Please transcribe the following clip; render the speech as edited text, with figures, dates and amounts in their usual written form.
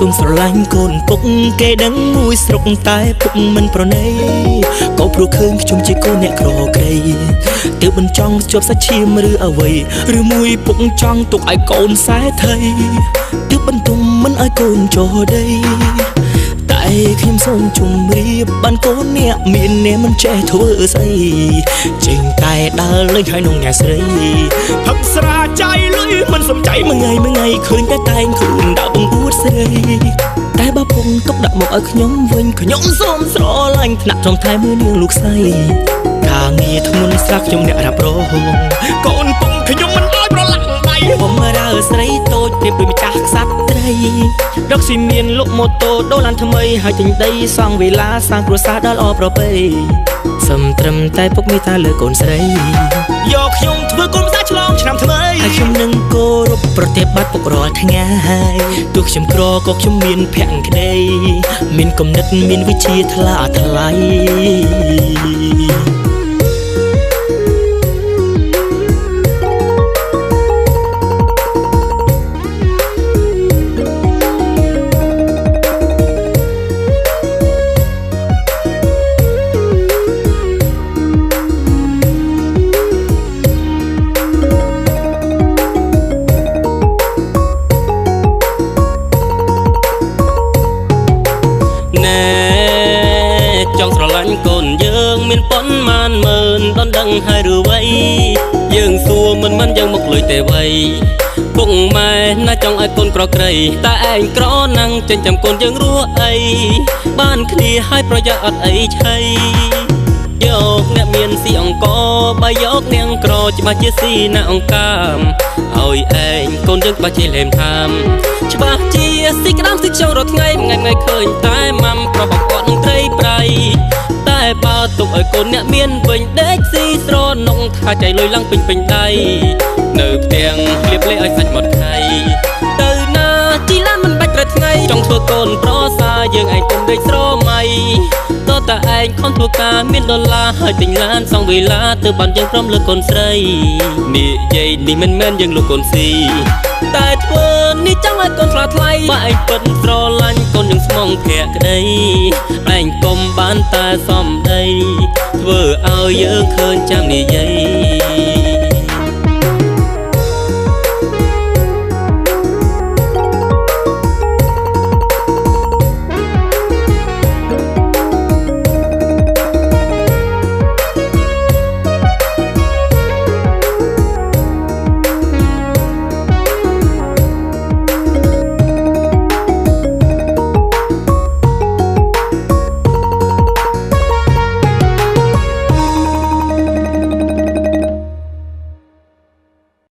งស្រឡាញ់កូនពុកគេដឹងមួយស្រុកតែពុកមិនប្រណីក៏ព្រោះឃើញខ្ញុំជាកូនអ្នកក្រក្រៃទើបមិនចង់ជាប់សាច់ឈាមឬអ្វីឬមួយពុកចង់ទុកឲ្យកូនសែថៃទើបបន្ទុំមិនឲ្យកូនចោះដីតែខ្ញុំសូមជម្រាបបានកូនអ្នកមានអ្នកមិនចេះធ្វើស្អីចេញតែដើរលេងហើយនងអ្នកស្រីផឹកស្រាចៃលុយមិនសំចៃមួយថ្ងៃឃើញតែតែងខ្លួនដើរបង្អួតស្រីតែបើពុំទុកដាក់មកឲ្យខ្ញុំវិញខ្ញុំសូមស្រឡាញ់ថ្នាក់trongថែមើលនាងលោកស្រីការងារធ្ងន់ស្រាក់ខ្ញុំអ្នករ៉ាប់រងកូនពុំខ្ញុំមិនអោយប្រឡាក់ដៃបំរើស្រីតូចព្រៀបដូចម្ចាស់ខ្សាត់ត្រីរកស៊ីមានលុកម៉ូតូដូរឡានថ្មីហើយទិញដីសង់វិឡាសាងគ្រួសារដល់ល្អប្រពៃសំត្រឹមតែពុកមេតាលើកូនស្រីយកខ្ញុំធ្វើកូនម្ចាស់ឆ្លងឆ្នាំថ្មីហើយខ្ញុំនឹងគោរពប្រតិបត្តិពុករាល់ថ្ងៃទោះខ្ញុំក្រក៏ខ្ញុំមានភក្តីមានគំនិតមានវិជ្ជាថ្លាថ្លៃចង់ស្រឡាញ់កូនយើងមានប៉ុន្មានម៉ឺនដល់ដឹងហើយឬវ័យយើងសួរមិនយើងមកលុយទេវ័យពុកម៉ែណាចង់ឲ្យកូនក្រក្រៃតែឯងក្រណាំងចិញ្ចឹមកូនយើងរស់អីបានគ្នាឲ្យប្រយ័ត្នអត់អីឆៃយកអ្នកមានស៊ីអង្គបើយកនាងក្រច្បាស់ជាស៊ីណាអង្គកាមឲ្យឯងកូនយើងច្បាស់ជាលេមថាមច្បាស់ជាស៊ីក្តាមស៊ីខ្ចោរាល់ថ្ងៃថ្ងៃឃើញតែម៉ាំប្រុសគាត់នឹងត្រីប្រៃតែបើទុកឲ្យកូនអ្នកមានវិញដេកស៊ីស្រនងថាចៃលុយឡើងពេញដៃនៅផ្ទាំងលៀបលេឲ្យសាច់មាត់ខៃទៅណាជីឡានមិនបាច់ត្រូវថ្ងៃចង់ធ្វើកូនប្រសាយើងឯងពុំដេកស្រមៃតើតែឯងខំធ្វើការមានដុល្លារហើយទិញឡានសង់វិឡាទើបបានយើងព្រមលើកូនស្រីនិយាយនេះមិនមែនយើងលោកកូនស៊ីតែធ្វើនេះចង់ឲ្យកូនថ្លាថ្លៃបើឯងពិតស្រឡាញ់កូនយើងស្មងភក្តីឯងកុំបានតែសំដីធ្វើឲ្យយើងឃើញចាំនិយាយ